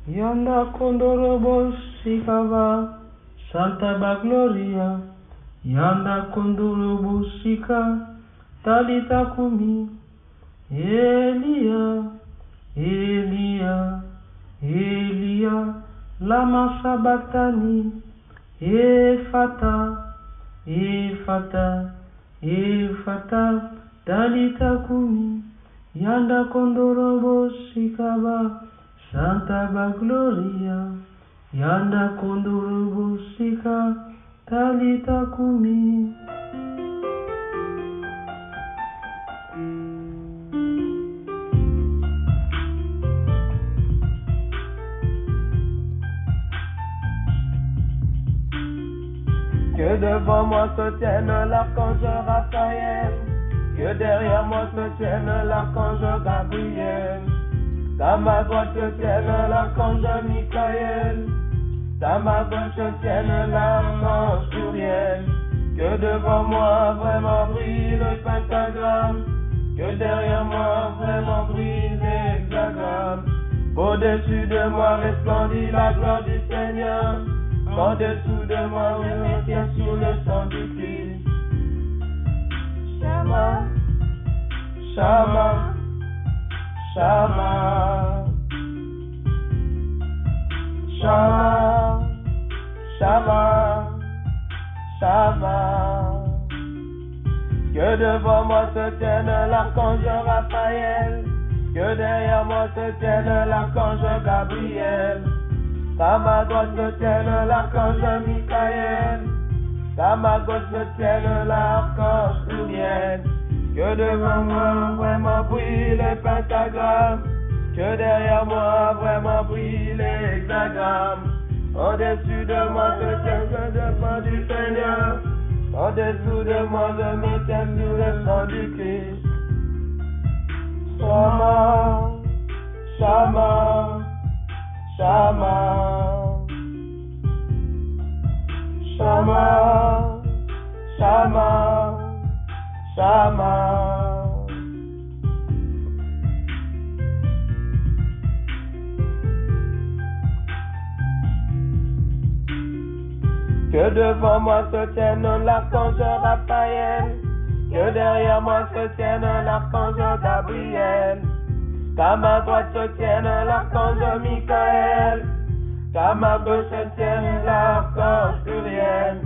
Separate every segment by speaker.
Speaker 1: Yanda Kondorobo Sikaba, Santa Bagloria, Yanda Kondorobo Sika, Talita Kumi, Elia, Elia, Elia, Lama Sabatani, Efata, Efata, Efata, Talita Kumi, Yanda Kondorobo Sikaba, Santa Bagloria, Yanda Kondorobo Sika, Talita Kumi.
Speaker 2: Que devant moi se tienne l'archange Raphaël, que derrière moi se tienne l'archange Gabriel, qu'à ma droite se tienne l'archange Michael, qu'à ma gauche se tienne l'archange Uriel, que devant moi vraiment brille le pentagramme, que derrière moi vraiment brille l'hexagramme, au-dessus de moi resplendit la gloire du Seigneur. En dessous de moi, je me tiens sur le sang du Christ. Shama, Shama, Shama, Shama, Shama, Shama. Que devant moi se tienne l'archange Raphaël, que derrière moi se tienne l'archange Gabriel. Qu'à ma droite se tienne l'archange Michael, qu'à ma gauche se tienne l'archange Uriel, que devant moi vraiment brille le pentagramme, que derrière moi vraiment brille l'hexagramme, en dessous de moi se tient le devant du Seigneur, en dessous de moi je me tiens sur le sang du Christ. Shama, Shama, Shama, Shama, Shama, Shama. Que devant moi se tienne l'archange Raphaël, que derrière moi se tienne l'archange Gabriel, qu'à ma droite se tienne l'archange Michael, qu'à ma gauche se tienne l'archange Uriel,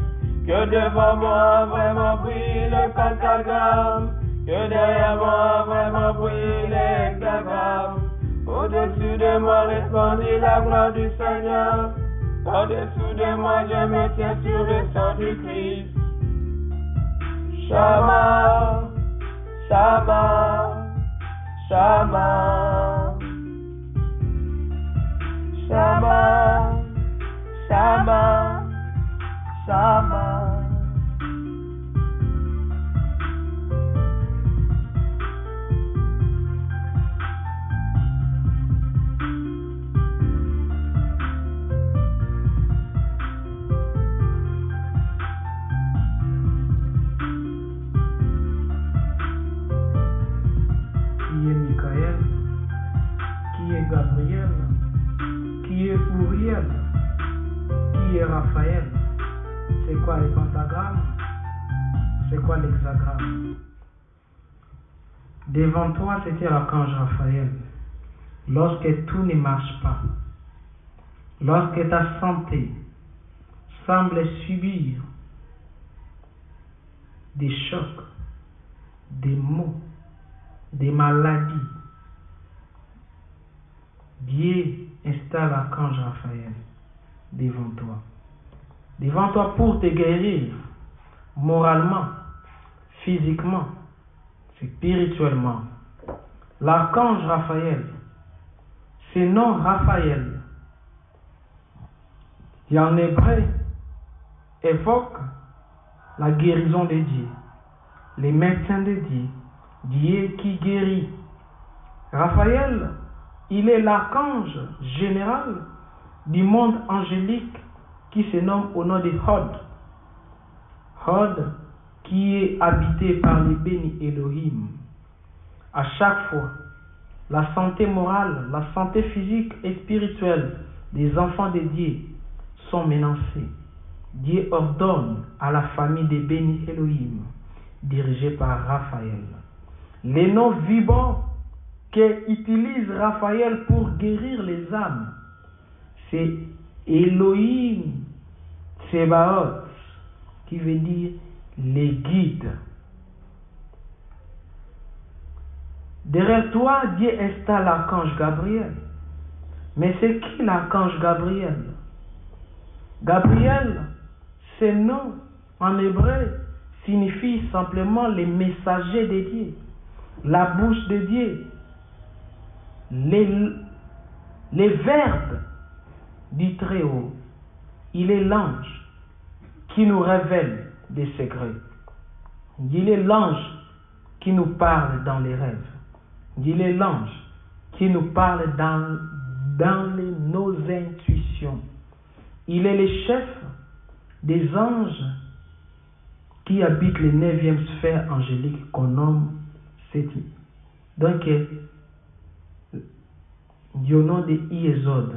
Speaker 2: que devant moi vraiment brille le pentagramme, que derrière moi vraiment brille l'hexagramme, au-dessus de moi resplendit la gloire du Seigneur, en dessous de moi je me tiens sur le sang du Christ. Shama, Shama, Shama, Shama, Shama, Shama.
Speaker 1: Qui est Michael? Qui est Gabriel? Qui est Uriel? Qui est Raphaël? C'est quoi les pentagrammes? C'est quoi l'hexagramme? Devant toi, c'était l'archange Raphaël. Lorsque tout ne marche pas, lorsque ta santé semble subir des chocs, des maux, des maladies, Dieu installe l'archange Raphaël devant toi. Devant toi pour te guérir moralement, physiquement, spirituellement. L'archange Raphaël, ce nom Raphaël, qui en hébreu évoque la guérison de Dieu, les médecins de Dieu, Dieu qui guérit. Raphaël, il est l'archange général du monde angélique qui se nomme au nom de Hod. Hod qui est habité par les bénis Elohim. À chaque fois la santé morale, la santé physique et spirituelle des enfants de Dieu sont menacées. Dieu ordonne à la famille des bénis Elohim, dirigée par Raphaël. Les noms vivants qu'utilise Raphaël pour guérir les âmes, c'est Elohim Tsebaoth, qui veut dire les guides. Derrière toi, Dieu installe l'archange Gabriel. Mais c'est qui l'archange Gabriel? Gabriel, ce nom en hébreu signifie simplement les messagers de Dieu, la bouche de Dieu, les verbes du Très-Haut. Il est l'ange qui nous révèle des secrets. Il est l'ange qui nous parle dans les rêves. Il est l'ange qui nous parle dans nos intuitions. Il est le chef des anges qui habitent les 9e sphère angélique qu'on nomme Séti. Donc, du nom de Iésod.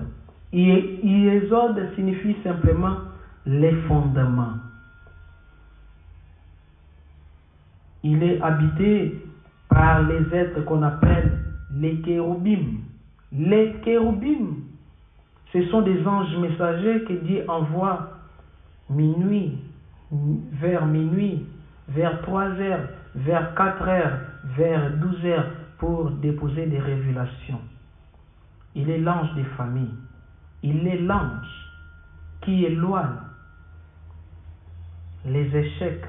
Speaker 1: Iésod signifie simplement les fondements. Il est habité par les êtres qu'on appelle les kéroubim. Les kéroubim, ce sont des anges messagers que Dieu envoie vers minuit, vers 3 heures, vers 4 heures, vers 12 heures pour déposer des révélations. Il est l'ange des familles. Il est l'ange qui éloigne les échecs.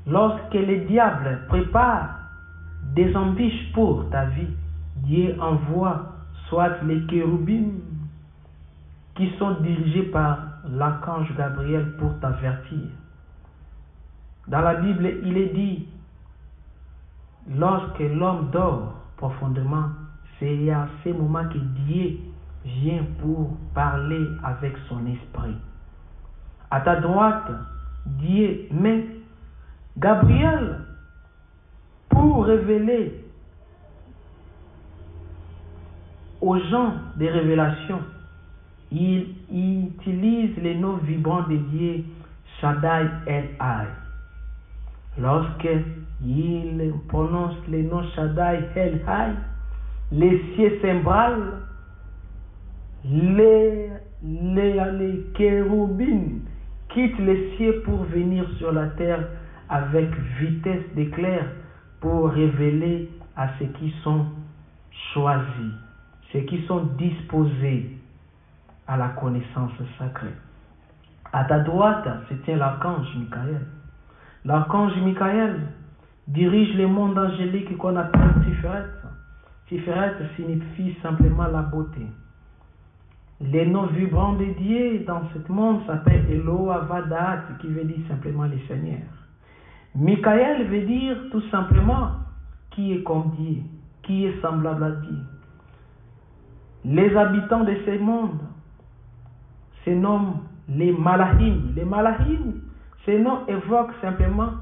Speaker 1: Lorsque le diable prépare des embûches pour ta vie, Dieu envoie soit les kéroubim qui sont dirigés par l'archange Gabriel pour t'avertir. Dans la Bible, il est dit, lorsque l'homme dort profondément, c'est à ce moment que Dieu vient pour parler avec son esprit. À ta droite, Dieu met Gabriel pour révéler aux gens des révélations. Il utilise les noms vibrants de Dieu, Shaddai El-Hai. Lorsque il prononce les noms Shaddai El-Hai, les cieux s'embralent, les kéroubim quittent les cieux pour venir sur la terre avec vitesse d'éclair pour révéler à ceux qui sont choisis, ceux qui sont disposés à la connaissance sacrée. À ta droite se tient l'archange Michael. L'archange Michael dirige les mondes angéliques qu'on appelle Tiferet. Tiferet signifie simplement la beauté. Les noms vibrants de Dieu dans ce monde s'appellent Elohavadat, qui veut dire simplement les seigneurs. Michael veut dire tout simplement qui est comme Dieu, qui est semblable à Dieu. Les habitants de ce monde se nomment les Malachim. Les Malachim, ces noms évoquent simplement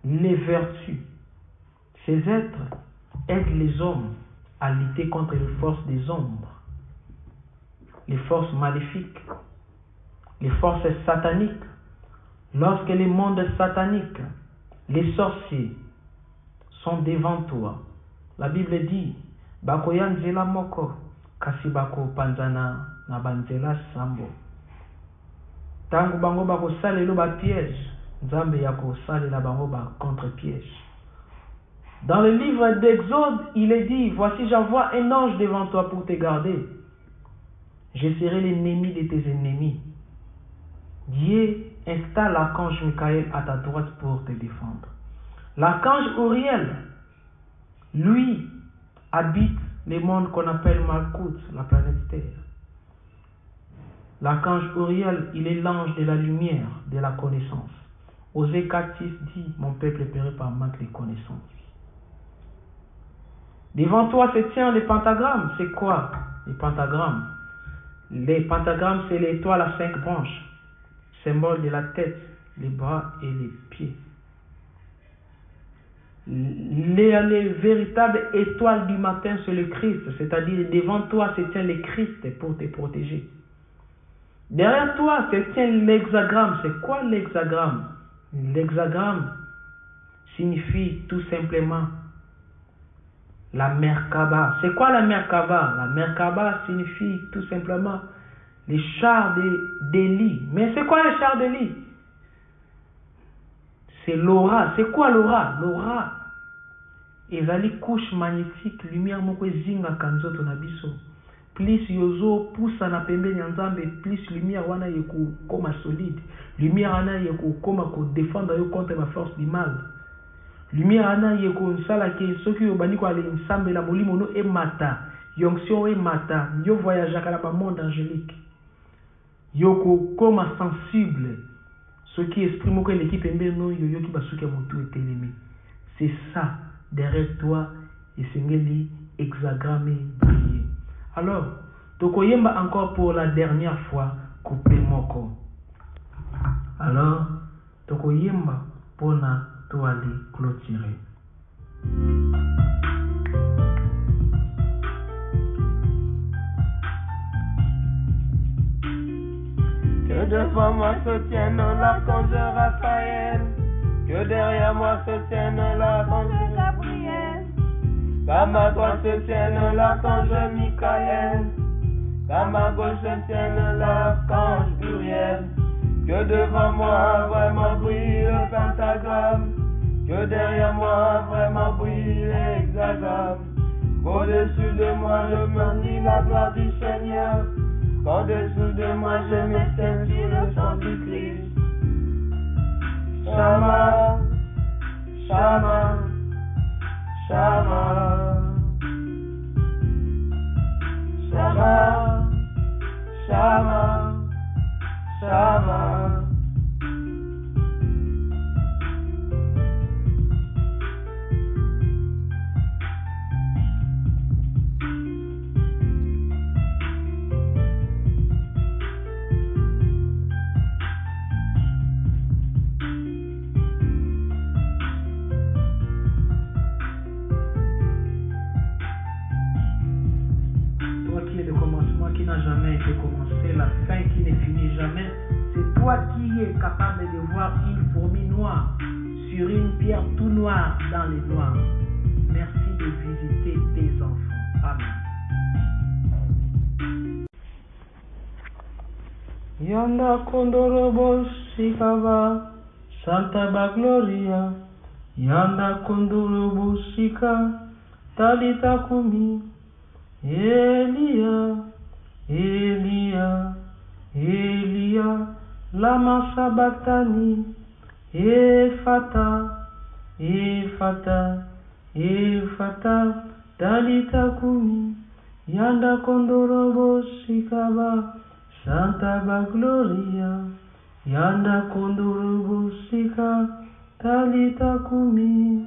Speaker 1: les vertus. Ces êtres aident les hommes à lutter contre les forces des ombres, les forces maléfiques, les forces sataniques. Lorsque les mondes sataniques, les sorciers sont devant toi, la Bible dit Bakoya nzela moko kasi bako panzana na banzela sambo. Tangu bango bako salelo ba piège, Nzambe yako salela bango ba contre-piège. Dans le livre d'Exode, il est dit, voici j'envoie un ange devant toi pour te garder. Je serai l'ennemi de tes ennemis. Dieu installe l'archange Michael à ta droite pour te défendre. L'archange Uriel, lui, habite les mondes qu'on appelle Malkout, la planète Terre. L'archange Uriel, il est l'ange de la lumière, de la connaissance. Osée 4:6 dit, mon peuple est péri par manque de connaissance. Devant toi se tient les pentagrammes. C'est quoi les pentagrammes? Les pentagrammes, c'est l'étoile à 5 branches, symbole de la tête, les bras et les pieds. les véritables étoiles du matin, c'est le Christ. C'est-à-dire, devant toi se tient le Christ pour te protéger. Derrière toi se tient l'hexagramme. C'est quoi l'hexagramme? L'hexagramme signifie tout simplement la Merkaba. C'est quoi la Merkaba? La Merkaba signifie tout simplement les chars d'Élie. Mais c'est quoi les chars d'Élie? C'est l'aura. C'est quoi l'aura? L'aura ezali couche magnétique, lumière moko ezingaka nzoto na biso. Plus yozo poussa na pembeni ya Nzambe, plus lumière wana yekokoma solide. Lumière wana yekokoma ko défendre yo contre la force du mal. Lumière wana yekosala ke soki yobani ko ale nsambela molimo no emata, yonction emata, yo voyageaka na ba monde angélique. Yoko koma sensible. Ce qui exprime que l'équipe est bien non yo qui basuki moto etelemi. C'est ça derrière toi et sengeli hexagramme briller. Alors, tokoyemba encore pour la dernière fois coupé moko. Alors, tokoyemba pour na toali clôturer.
Speaker 2: Que devant moi se tienne l'archange Raphaël, que derrière moi se tienne l'archange Gabriel, qu'à ma droite se tienne l'archange Michael, qu'à ma gauche se tienne l'archange Uriel, que devant moi vraiment brille le pentagramme, que derrière moi vraiment brille l'hexagramme, qu'au-dessus de moi je me dis la gloire du Seigneur. Qu'en dessous de moi je m'éteigne sur le sang du Christ. Shama, Shama, Shama, Shama, Shama, Shama.
Speaker 1: Qui n'a jamais été commencé, la fin qui ne finit jamais, c'est toi qui es capable de voir une fourmi noire sur une pierre tout noire dans les noirs. Merci de visiter tes enfants. Amen. Yanda kondorobo shikava Santa Bagloria. Yanda kondorobo shika Talita kumi Elia. Elia, Elia, lama sabachthani, Ephata, Ephata, Ephata, talita kumi, yanda kondorobo shikaba, Santa Bagloria, yanda kondorobo shika, talita kumi.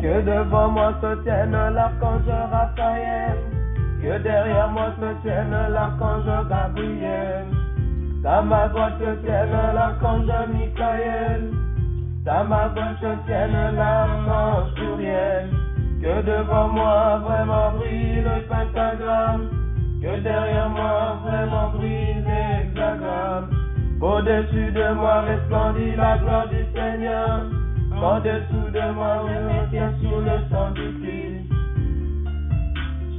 Speaker 2: Que devant moi se tienne l'archange Raphaël, que derrière moi se tienne l'archange Gabriel, qu'à ma droite se tienne l'archange Michael, qu'à ma gauche se tienne l'archange Uriel, que devant moi vraiment brille le pentagramme, que derrière moi vraiment brille l'hexagramme, qu'au-dessus de moi resplendit la gloire du Seigneur. En dessous de moi, je me tiens sur le sang du Christ.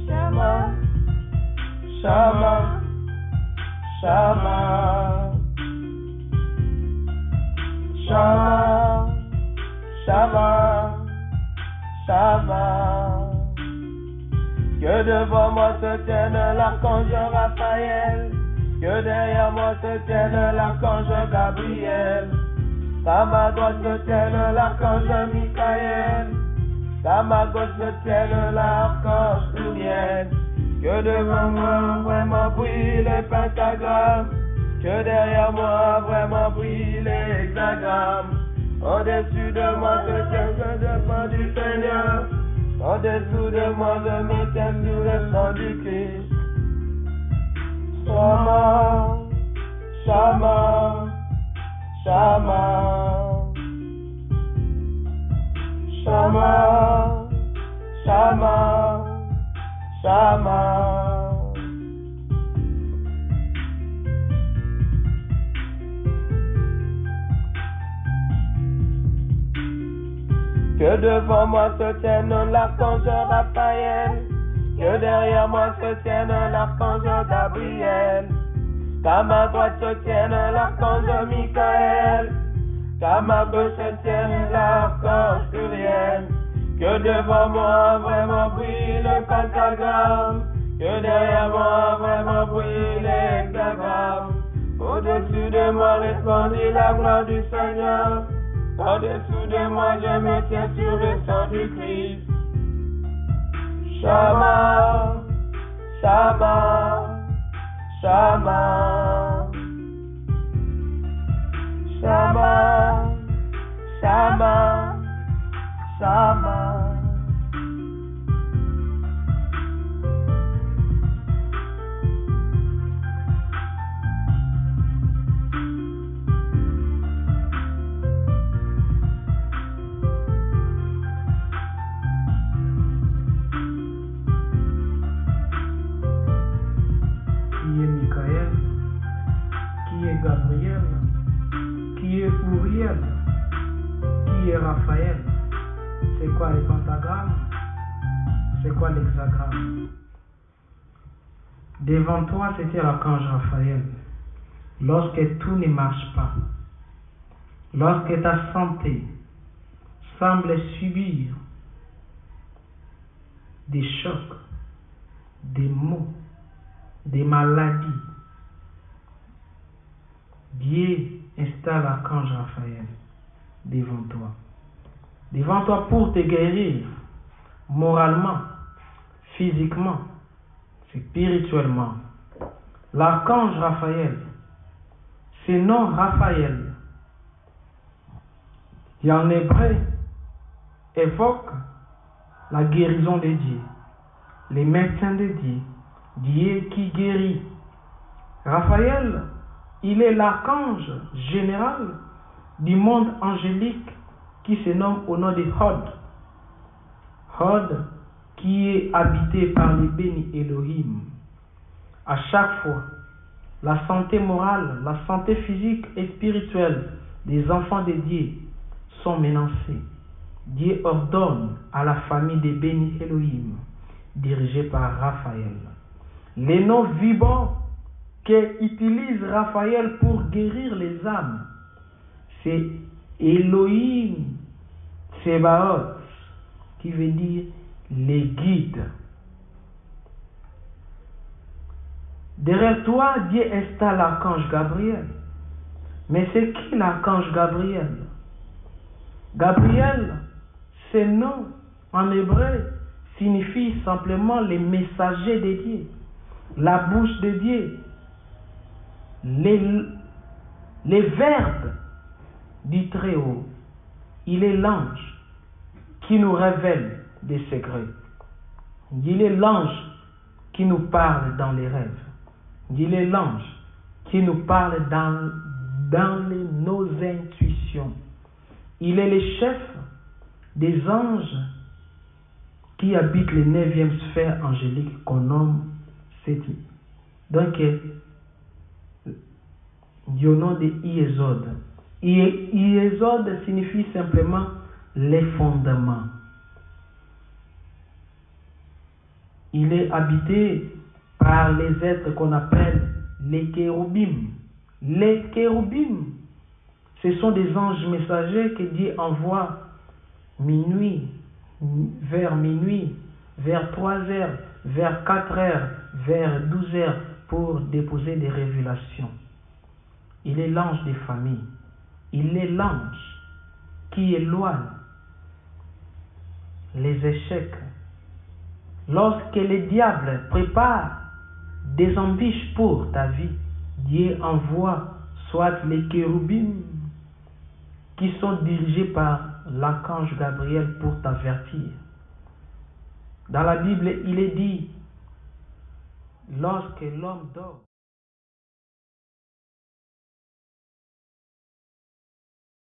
Speaker 2: Shama, Shama, Shama, Shama, Shama, Shama. Que devant moi se tienne l'archange Raphaël, que derrière moi se tienne l'archange Gabriel. Qu'à ma droite se tienne l'archange Michael, qu'à ma gauche se tienne l'archange Uriel, que devant moi vraiment brille le pentagramme, que derrière moi vraiment brille l'hexagramme. Au-dessus de moi se tient le devant du Seigneur, En dessous de moi, je me tiens sur le sang du Christ. Shama, Shama, Shama, Shama, Shama, Shama. Que devant moi se tienne l'archange Raphaël, que derrière moi se tienne l'archange Gabriel, qu'à ma droite se tienne l'archange Michael, qu'à ma gauche se tienne l'archange Uriel, que devant moi vraiment brille le pentagramme, que derrière moi vraiment brille l'hexagramme, au-dessus de moi resplendit la gloire du Seigneur. En dessous de moi, je me tiens sur le sang du Christ. Shama, Shama, Shama, Shama, Shama, Shama.
Speaker 1: Gabriel, qui est Uriel, qui est Raphaël. C'est quoi les pentagrammes? C'est quoi l'hexagramme? Devant toi, c'était l'archange Raphaël. Lorsque tout ne marche pas, lorsque ta santé semble subir des chocs, des maux, des maladies, Dieu installe l'archange Raphaël devant toi. Devant toi pour te guérir moralement, physiquement, spirituellement. L'archange Raphaël, ce nom Raphaël, qui en hébreu évoque la guérison de Dieu, les médecins de Dieu, Dieu qui guérit. Raphaël, il est l'archange général du monde angélique qui se nomme au nom de Hod. Hod qui est habité par les bénis Elohim. À chaque fois, la santé morale, la santé physique et spirituelle des enfants de Dieu sont menacées. Dieu ordonne à la famille des bénis Elohim, dirigée par Raphaël. Les noms vivants qu'utilise Raphaël pour guérir les âmes, c'est Elohim Tsebaoth, qui veut dire les guides. Derrière toi, Dieu installe l'archange Gabriel. Mais c'est qui l'archange Gabriel? Gabriel, ce nom en hébreu signifie simplement les messagers de Dieu, la bouche de Dieu, les verbes du Très-Haut. Il est l'ange qui nous révèle des secrets. Il est l'ange qui nous parle dans les rêves. Il est l'ange qui nous parle dans nos intuitions. Il est le chef des anges qui habitent les 9e sphère angélique qu'on nomme Séti. Donc, du nom de Iésod. Iésod signifie simplement les fondements. Il est habité par les êtres qu'on appelle les kéroubim. Les kéroubim, ce sont des anges messagers que Dieu envoie vers minuit, vers 3 heures, vers 4 heures, vers 12 heures pour déposer des révélations. Il est l'ange des familles. Il est l'ange qui éloigne les échecs. Lorsque le diable prépare des embûches pour ta vie, Dieu envoie soit les kéroubim qui sont dirigés par l'archange Gabriel pour t'avertir. Dans la Bible, il est dit, lorsque l'homme dort,